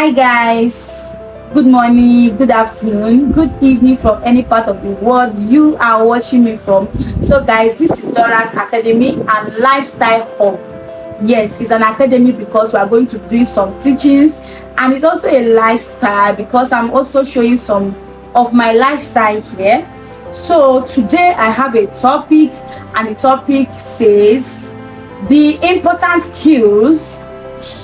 Hi guys, good morning, good afternoon, good evening from any part of the world you are watching me from. So guys, this is Dora's Academy and Lifestyle Hub. Yes, it's an academy because we are going to do some teachings, and it's also a lifestyle because I'm also showing some of my lifestyle here. So today I have a topic, and the topic says the important skills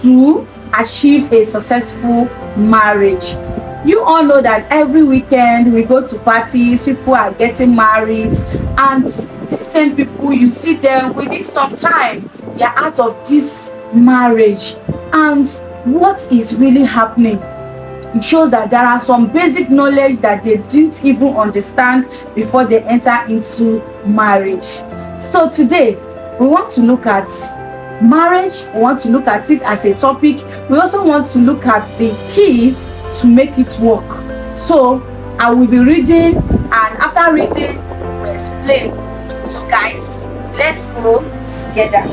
to achieve a successful marriage. You all know that every weekend we go to parties, people are getting married, and the same people, you see them within some time they are out of this marriage. And what is really happening? It shows that there are some basic knowledge that they didn't even understand before they enter into marriage. So today we want to look at marriage. We want to look at it as a topic. We also want to look at the keys to make it work. So I will be reading, and after reading we'll explain. So guys, let's go together.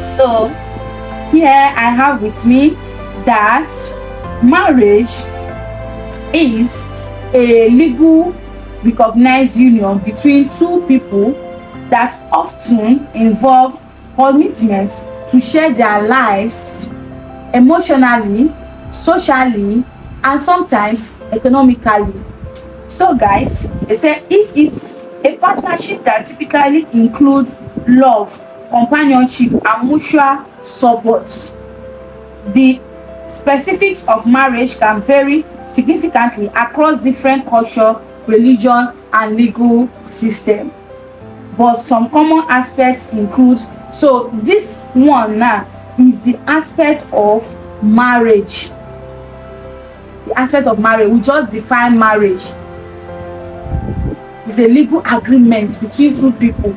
So here I have with me that marriage is a legal recognized union between two people that often involve commitment to share their lives emotionally, socially, and sometimes economically. So guys, they say it is a partnership that typically includes love, companionship, and mutual support. The specifics of marriage can vary significantly across different culture, religion, and legal system, but some common aspects include. So this one now is the aspect of marriage. The aspect of marriage, we just define marriage. It's a legal agreement between two people,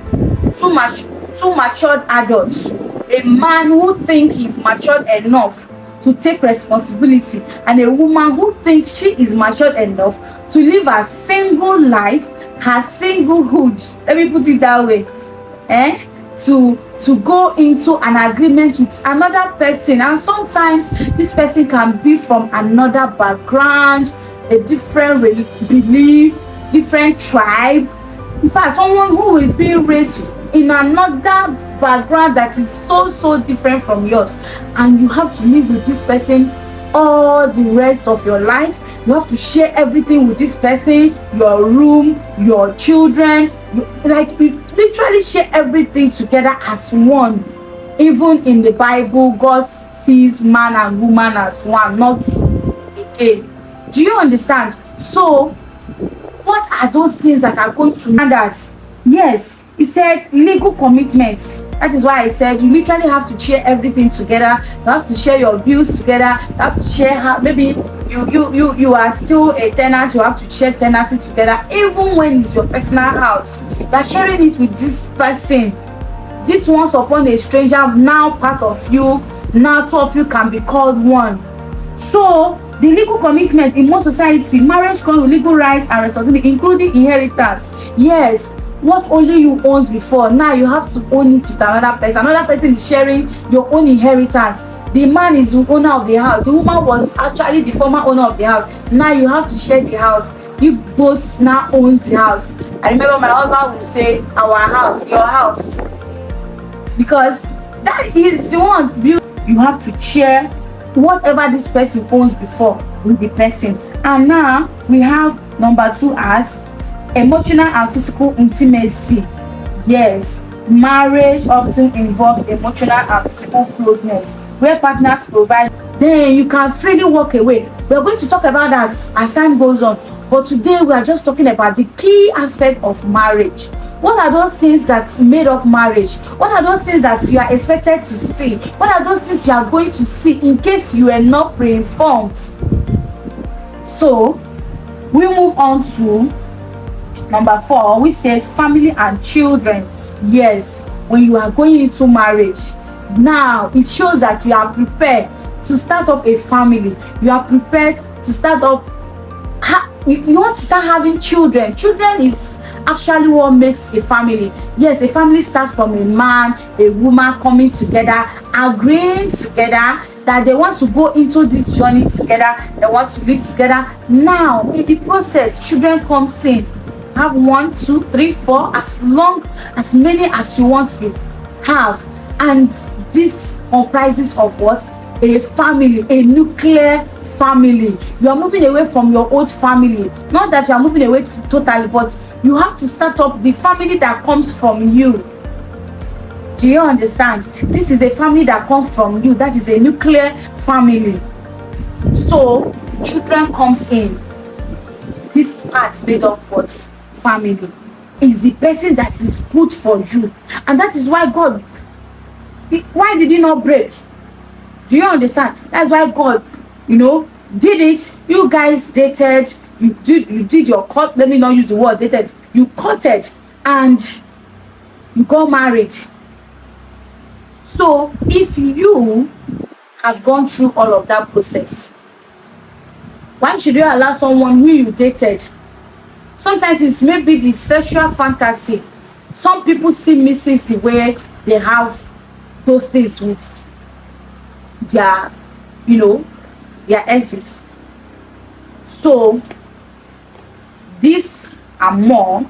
two matured adults. A man who think he's matured enough to take responsibility, and a woman who thinks she is matured enough to live a single life, her singlehood. Let me put it that way. To go into an agreement with another person, and sometimes this person can be from another background, a different belief, different tribe. In fact, someone who is being raised in another background that is so different from yours, and you have to live with this person all the rest of your life. You have to share everything with this person, your room, your children, you literally share everything together as one. Even in the Bible, God sees man and woman as one, not again. Do you understand? So what are those things that are going to matter? Yes, he said legal commitments. That is why I said you literally have to share everything together. You have to share your bills together. You have to share how, maybe you are still a tenant, you have to share tenancy together. Even when it's your personal house, you are sharing it with this person. This once upon a stranger, now part of you. Now two of you can be called one. So the legal commitment in most society, marriage comes with legal rights and responsibility, including inheritance. Yes, what only you owns before, now you have to own it with another person. Another person is sharing your own inheritance. The man is the owner of the house. The woman was actually the former owner of the house. Now you have to share the house. You both now owns the house. I remember my husband would say, our house, your house, because that is the one built. You have to share whatever this person owns before with the person. And now we have number 2 as emotional and physical intimacy. Yes, marriage often involves emotional and physical closeness where partners provide. Then you can freely walk away. We're going to talk about that as time goes on, but today we are just talking about the key aspect of marriage. What are those things that made up marriage? What are those things that you are expected to see? What are those things you are going to see in case you are not pre-informed? So we move on to number 4, which says family and children. Yes, when you are going into marriage, now it shows that you are prepared to start up a family. You are prepared to start up. You want to start having children. Children is actually what makes a family. Yes, a family starts from a man, a woman coming together, agreeing together, that they want to go into this journey together, they want to live together. Now in the process, children comes in. Have 1, 2, 3, 4, as many as you want to have. And this comprises of what? A family, a nuclear family. You are moving away from your old family. Not that you are moving away totally, but you have to start up the family that comes from you. Do you understand? This is a family that comes from you. That is a nuclear family. So children comes in. This part made up what? Family is the person that is good for you. And that is why God, why did he not break? Do you understand? That's why God, did it. You guys dated, you did your cut. Let me not use the word dated. You courted and you got married. So if you have gone through all of that process, why should you allow someone who you dated? Sometimes it's maybe the sexual fantasy. Some people still misses the way they have those things with their, their exes. So these are more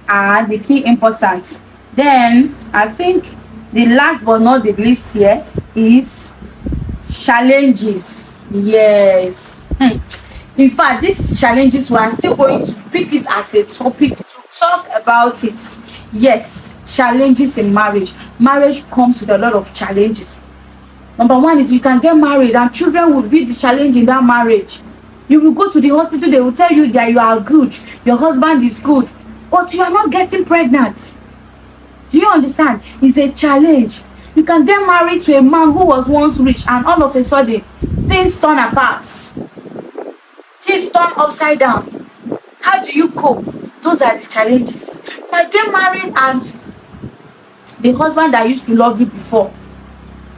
are the key important. Then I think the last but not the least here is challenges. Yes. In fact, these challenges, we are still going to pick it as a topic to talk about it. Yes, challenges in marriage. Marriage comes with a lot of challenges. Number one is you can get married and children will be the challenge in that marriage. You will go to the hospital, they will tell you that you are good, your husband is good, but you are not getting pregnant. Do you understand? It's a challenge. You can get married to a man who was once rich and all of a sudden things turn apart. Things turn upside down. How do you cope? Those are the challenges. You can get married and the husband that used to love you before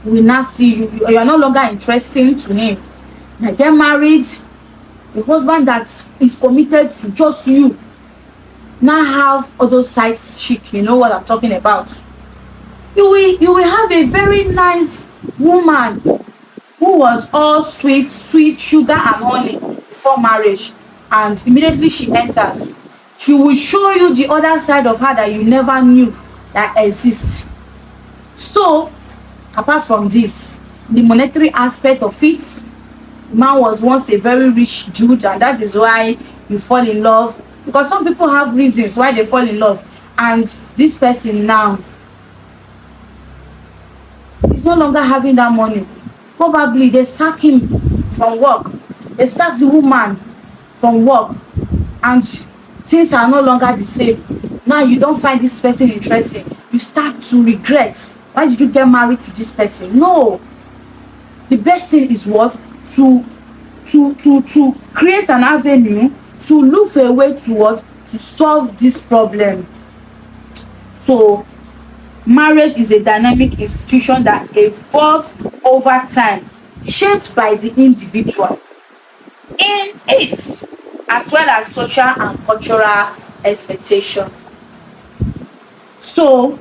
will now see you are no longer interesting to him. You can get married, the husband that is committed to just you now have all those side chick, you know what I'm talking about. You will have a very nice woman who was all sweet sugar and honey before marriage, and immediately she enters, she will show you the other side of her that you never knew that exists. So apart from this, the monetary aspect of it, the man was once a very rich dude and that is why you fall in love, because some people have reasons why they fall in love, and this person now is no longer having that money. Probably they sack him from work, they sack the woman from work, and things are no longer the same. Now you don't find this person interesting, you start to regret, why did you get married to this person? No, the best thing is what? To create an avenue, to look for a way to what? To solve this problem. So marriage is a dynamic institution that evolves over time, shaped by the individual in it, as well as social and cultural expectation. So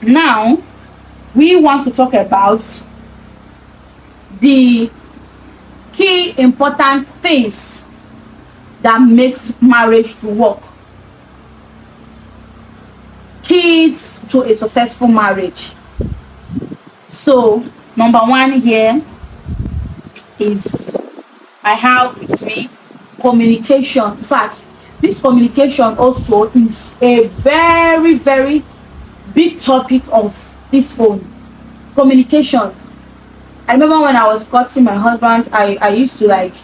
now we want to talk about the key important things that makes marriage to work. Keys to a successful marriage. So number one here is, I have with me communication. In fact, this communication also is a very, very big topic of its own. Communication. I remember when I was courting my husband, I used to like,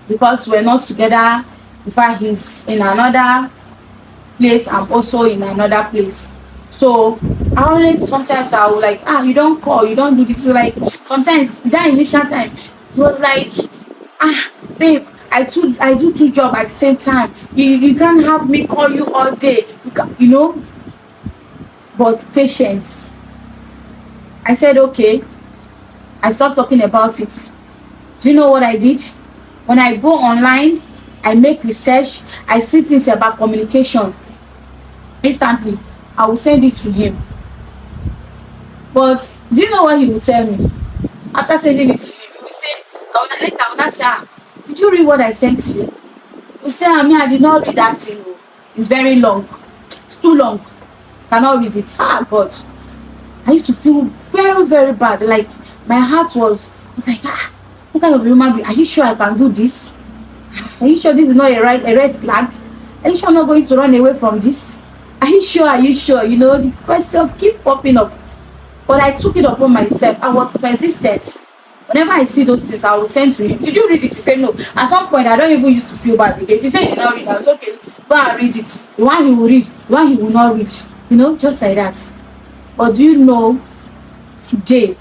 because we're not together, in fact he's in another place, I'm also in another place. So I always, sometimes I would like, you don't call, you don't do this. So like sometimes that initial time, he was like, babe, I do two jobs at the same time. You can't have me call you all day. But patience. I said okay. I stopped talking about it. Do you know what I did? When I go online, I make research, I see things about communication. Instantly, I will send it to him. But do you know what he will tell me? After sending it to him, he will say, I will not say, did you read what I sent to you? You say, I did not read that thing. Oh. It's very long. It's too long. Cannot read it. God. I used to feel very, very bad. Like my heart was like, what kind of human being? Are you sure I can do this? Are you sure this is not a red flag? Are you sure I'm not going to run away from this? Are you sure? Are you sure? You know, the question keep popping up. But I took it upon myself. I was persistent. Whenever I see those things, I will send to him. Did you read it? He said no. At some point, I don't even used to feel bad. If you say you did not read, I was okay. Go and read it. The one he will read, the one he will not read. You know, just like that. But do you know, today,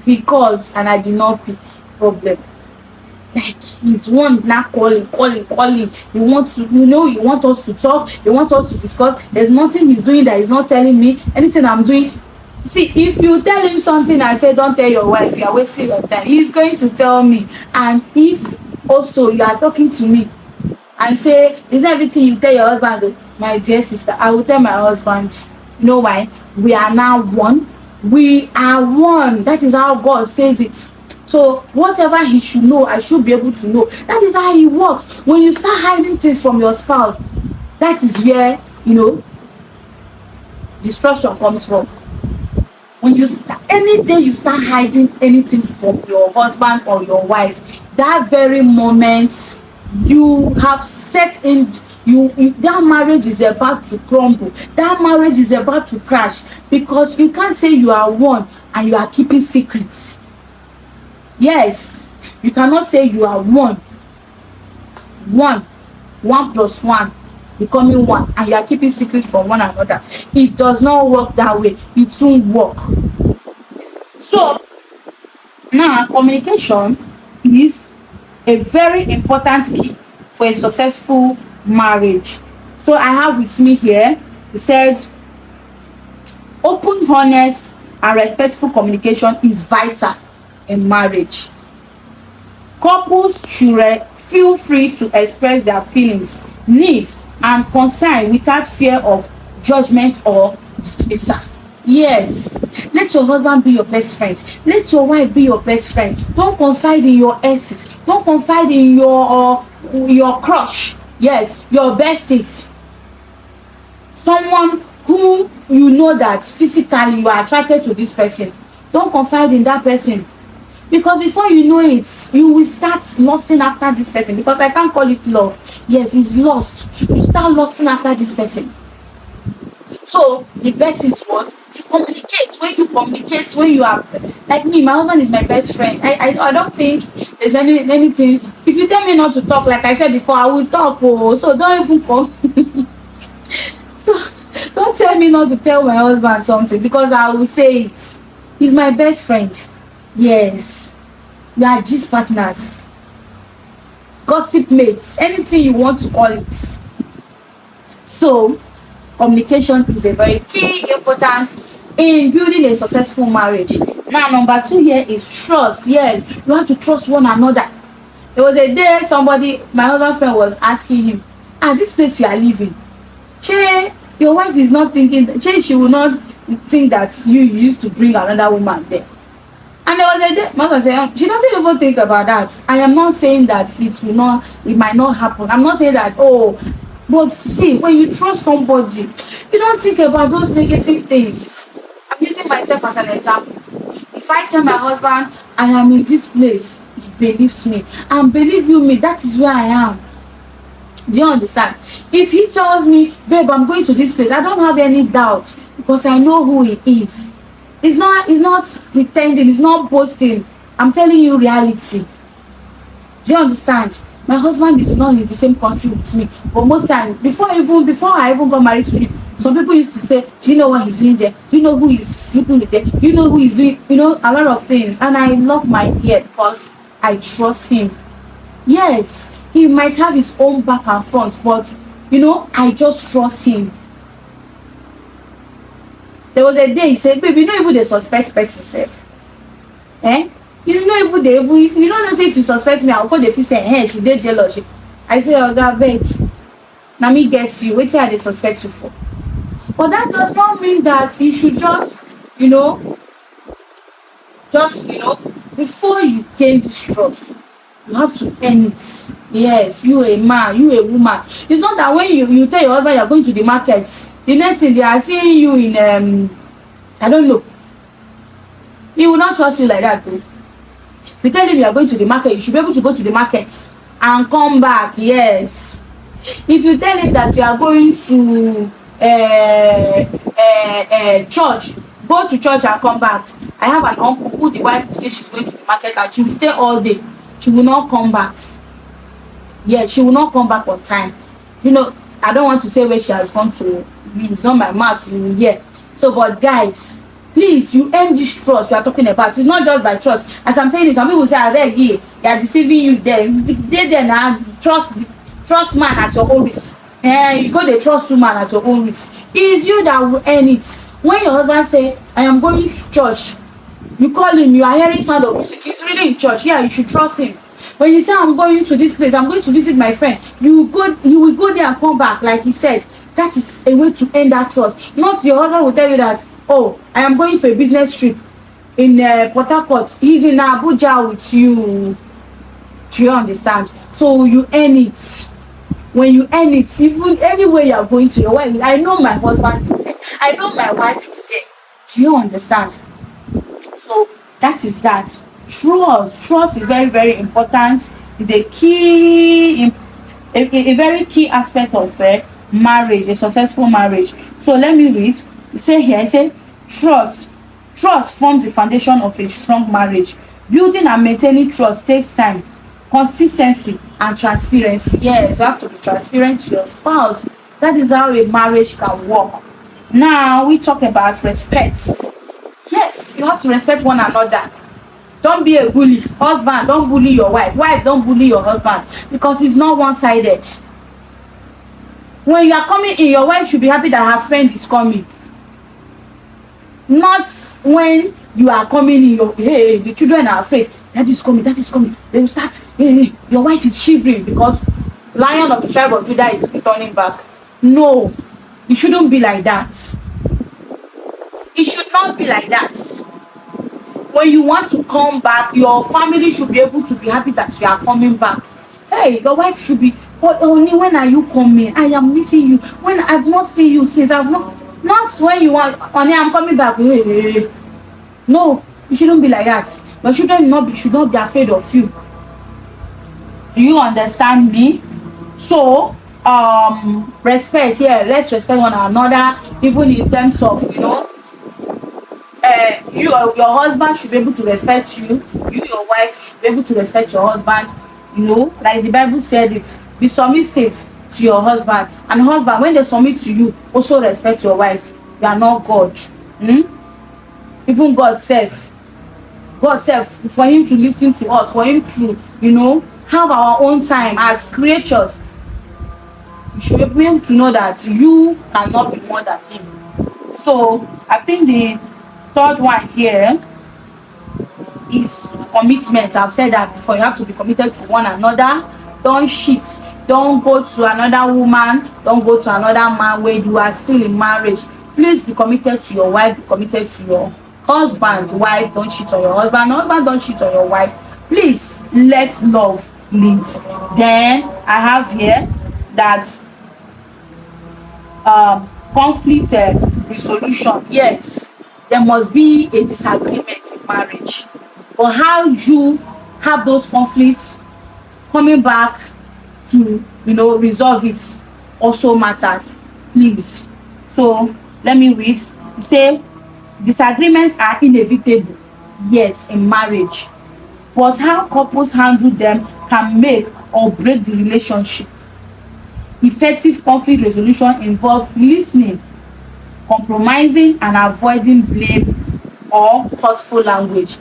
because and I did not pick problem. Like he's one now calling. You want us to talk, you want us to discuss. There's nothing he's doing that he's not telling me. Anything I'm doing. See, if you tell him something and say don't tell your wife, you are wasting your time, he's going to tell me. And if also you are talking to me and say, is everything you tell your husband? My dear sister, I will tell my husband. You know why? We are now one. We are one. That is how God says it. So whatever he should know, I should be able to know. That is how he works. When you start hiding things from your spouse, that is where, destruction comes from. When you any day you start hiding anything from your husband or your wife, that very moment you have set in, that marriage is about to crumble. That marriage is about to crash, because you can't say you are one and you are keeping secrets. Yes, you cannot say you are one plus one becoming one, and you are keeping secrets from one another. It does not work that way. It won't work. So now, communication is a very important key for a successful marriage. So I have with me here, he said, open, honest, and respectful communication is vital in marriage. Couples should feel free to express their feelings, needs, and concern without fear of judgment or dismissal. Yes, let your husband be your best friend. Let your wife be your best friend. Don't confide in your exes. Don't confide in your crush. Yes, your besties. Someone who you know that physically you are attracted to this person. Don't confide in that person. Because before you know it, you will start lusting after this person. Because I can't call it love. Yes, it's lust. You start lusting after this person. So the best thing was to communicate. When you communicate, when you are like me, my husband is my best friend. I don't think there's anything. If you tell me not to talk, like I said before, I will talk. Oh, so don't even call. So don't tell me not to tell my husband something, because I will say it. He's my best friend. Yes, we are gist partners, gossip mates, anything you want to call it. So communication is a very key important in building a successful marriage. Now, number 2 here is trust. Yes, you have to trust one another. There was a day my husband friend was asking him, this place you are living, your wife is not thinking, she will not think that you used to bring another woman there. And there was a day my husband said, she doesn't even think about that. I am not saying that it might not happen. I'm not saying that, but see, when you trust somebody, you don't think about those negative things. I'm using myself as an example. If I tell my husband I am in this place, he believes me. And believe you me, that is where I am. Do you understand? If he tells me, babe, I'm going to this place, I don't have any doubt, because I know who he is. He's not pretending, he's not boasting. I'm telling you reality. Do you understand? My husband is not in the same country with me, but most time, before I even got married to him, some people used to say, do you know what he's doing there? Do you know who he's sleeping with there? Do you know who he's doing, a lot of things. And I lock my ear because I trust him. Yes, he might have his own back and front, but I just trust him. There was a day he said, babe, even the suspect person self. You know, even if you don't know, say if you suspect me, I'll call the fee say, hey, she did jealous. I say, oh God, beg. Now me get you. Wait till I suspect you for. But that does not mean that you should just, Just, before you gain this trust, you have to earn it. Yes, you a man, you a woman. It's not that when you tell your husband you're going to the market, the next thing they are seeing you in I don't know. He will not trust you like that though. If you tell him you are going to the market, you should be able to go to the market and come back. Yes. If you tell him that you are going to church, go to church and come back. I have an uncle who the wife will say she's going to the market and she will stay all day. She will not come back. Yeah, she will not come back on time. I don't want to say where she has gone to. It's not my mouth, you will hear. So, but guys, please, you earn this trust we are talking about. It's not just by trust. As I'm saying it, some people say, abeg, they are deceiving you there. They there now, trust man at your own risk. You go dey trust woman at your own risk. It is you that will earn it. When your husband say, I am going to church, you call him, you are hearing sound of music, he's really in church. Yeah, you should trust him. When you say, I'm going to this place, I'm going to visit my friend, you will go there and come back, like he said. That is a way to end that trust. Not your husband will tell you that, oh, I am going for a business trip in Port Harcourt. He's in Abuja with you. Do you understand? So you earn it. When you earn it, even anywhere you are going to, your wife, I know my husband is there. I know my wife is there. Do you understand? So that is that. Trust is very, very important. It's a key, a very key aspect of marriage, a successful marriage. So let me read. Say here, I say, trust forms the foundation of a strong marriage. Building and maintaining trust takes time, consistency, and transparency. Yes, you have to be transparent to your spouse. That is how a marriage can work. Now we talk about respect. Yes, you have to respect one another. Don't be a bully. Husband, don't bully your wife. Wife, don't bully your husband, because it's not one-sided. When you are coming in, your wife should be happy that her friend is coming. Not when you are coming in, hey, the children are afraid. That is coming, that is coming. They will start, hey, your wife is shivering because Lion of the tribe of Judah is returning back. No, it shouldn't be like that. It should not be like that. When you want to come back, your family should be able to be happy that you are coming back. Hey, your wife should be, but only when are you coming? I am missing you. When I've not seen you since I've not when you want, honey, I'm coming back. Hey. No, it shouldn't be like that. Your children should not be afraid of you. Do you understand me? So, respect. Yeah, let's respect one another, even in terms of, your husband should be able to respect you. Your wife should be able to respect your husband. Like the Bible said it, be submissive to your husband. And husband, when they submit to you, also respect your wife. You are not God. Even God self, for him to listen to us, for him to, have our own time as creatures, you should be able to know that you cannot be more than him. So I think the third one here is commitment. I've said that before. You have to be committed to one another. Don't cheat. Don't go to another woman. Don't go to another man when you are still in marriage. Please be committed to your wife. Be committed to your husband. Wife, don't cheat on your husband. Husband, don't cheat on your wife. Please let love lead. Then I have here that conflict resolution. Yes, there must be a disagreement in marriage, but how you have those conflicts coming back to resolve it also matters. Please. So let me read. You say disagreements are inevitable, yes, in marriage, but how couples handle them can make or break the relationship. Effective conflict resolution involves listening, compromising, and avoiding blame or hurtful language.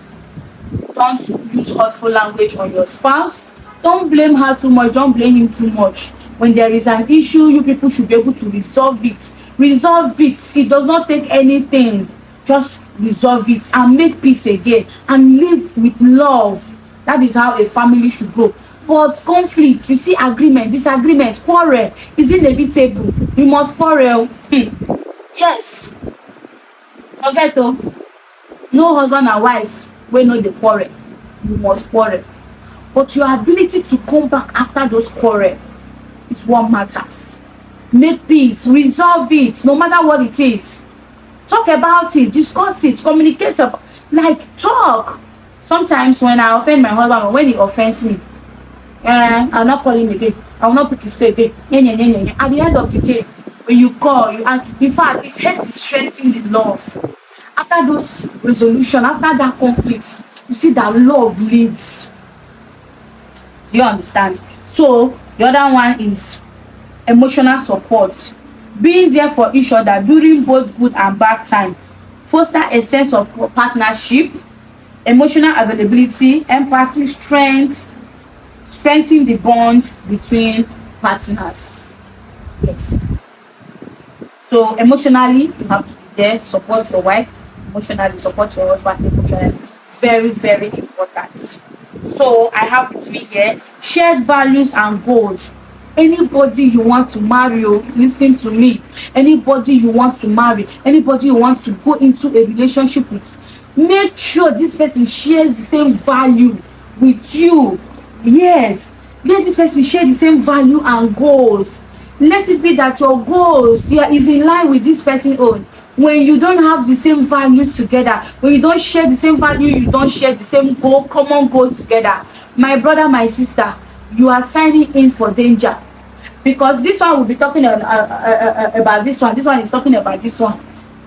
Don't use hurtful language on your spouse. Don't blame her too much. Don't blame him too much. When there is an issue, you people should be able to resolve it. Resolve it. It does not take anything. Just resolve it and make peace again and live with love. That is how a family should grow. But conflict, you see, agreement, disagreement, quarrel is inevitable. You must quarrel. Yes. Forget no husband and wife wey no dey quarrel, you must quarrel. But your ability to come back after those quarrel is what matters. Make peace, resolve it, no matter what it is. Talk about it, discuss it, communicate about, like talk. Sometimes when I offend my husband or when he offends me, I'll not call him again. I will not pick his call again. At the end of the day, when you call, and in fact, it helps to strengthen the love. After those resolution, after that conflict, you see that love leads. Do you understand? So the other one is emotional support. Being there for each other during both good and bad time. Foster a sense of partnership, emotional availability, empathy, strengthen the bond between partners. Yes. So emotionally, you have to be there, support your wife, emotionally support your husband, emotionally. Very, very important. So I have with me here shared values and goals. Anybody you want to marry, listen to me. Anybody you want to marry, anybody you want to go into a relationship with, make sure this person shares the same value with you. Yes, let this person share the same value and goals. Let it be that your goals is in line with this person's own. When you don't have the same value together, when you don't share the same value, you don't share the same goal, common goal together, my brother, my sister, you are signing in for danger. Because this one will be talking about this one is talking about this one.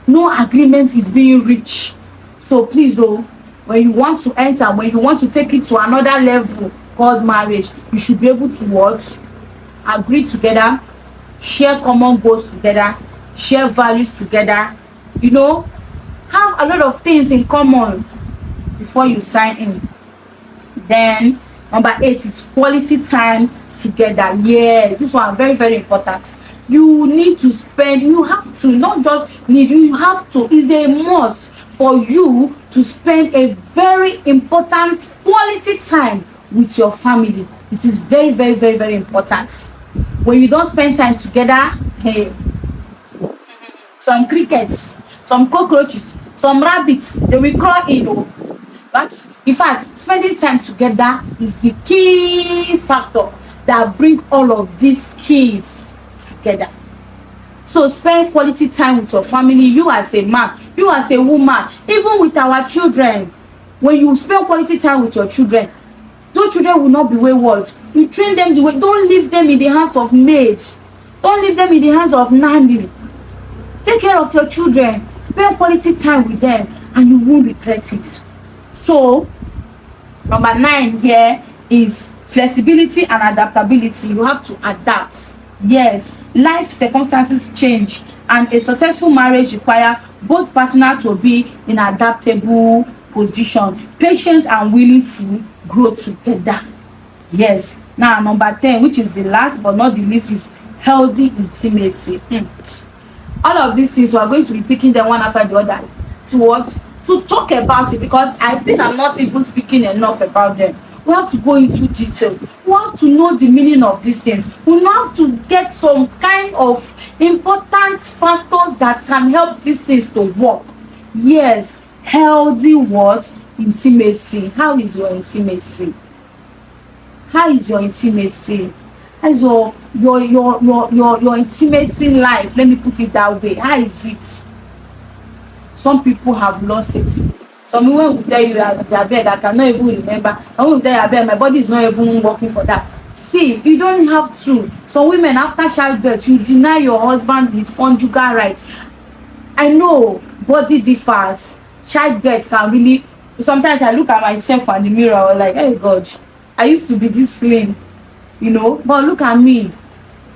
No agreement is being reached. So please, when you want to enter, when you want to take it to another level called marriage, you should be able to what? Agree together, share common goals together, share values together, have a lot of things in common before you sign in. Then number 8 is quality time together. Yes, this one very, very important. You need to spend, you have to, not just need, you have to, is a must for you to spend a very important quality time with your family. It is very, very, very, very important. When you don't spend time together, hey, some crickets, some cockroaches, some rabbits, they will crawl in. But in fact, spending time together is the key factor that bring all of these keys together. So spend quality time with your family, you as a man, you as a woman, even with our children. When you spend quality time with your children, those children will not be wayward. You train them the way. Don't leave them in the hands of maid. Don't leave them in the hands of nanny. Take care of your children. Spend quality time with them and you won't regret it. So number 9 here is flexibility and adaptability. You have to adapt. Yes, life circumstances change and a successful marriage require both partners to be in adaptable position, patient and willing to grow together. Yes. Now number 10, which is the last but not the least, is healthy intimacy. All of these things we are going to be picking them one after the other to what? To talk about it, because I think I'm not even speaking enough about them. We have to go into detail. We have to know the meaning of these things. We have to get some kind of important factors that can help these things to work. Yes, healthy what? Intimacy. How is your intimacy? How is your intimacy? How is your intimacy life? Let me put it that way. How is it? Some people have lost it. Some women will tell you that bed, I cannot even remember. Some will tell you bed, my body is not even working for that. See, you don't have to. Some women, after childbirth, you deny your husband his conjugal rights. I know body differs. Childbirth can really. Sometimes I look at myself in the mirror like, hey God, I used to be this slim, but look at me.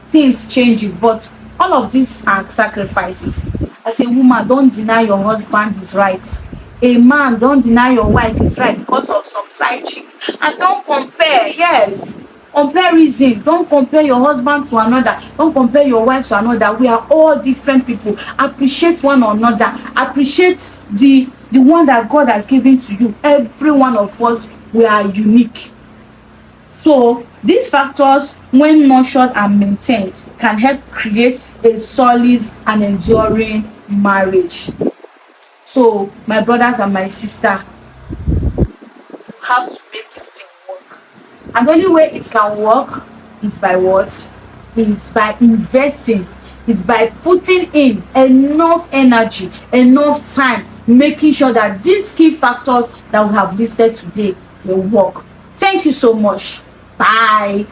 Things changes, but all of these are sacrifices. As a woman, don't deny your husband his rights. A man, don't deny your wife his right because of some side chick. And don't compare. Yes, comparison. Don't compare your husband to another. Don't compare your wife to another. We are all different people. Appreciate one another. Appreciate the one that God has given to you. Every one of us, we are unique. So these factors, when nurtured and maintained, can help create a solid and enduring marriage. So my brothers and my sister, have to make this thing work. And the only way it can work is by what? Is by investing, is by putting in enough energy, enough time, making sure that these key factors that we have listed today will work. Thank you so much. Bye.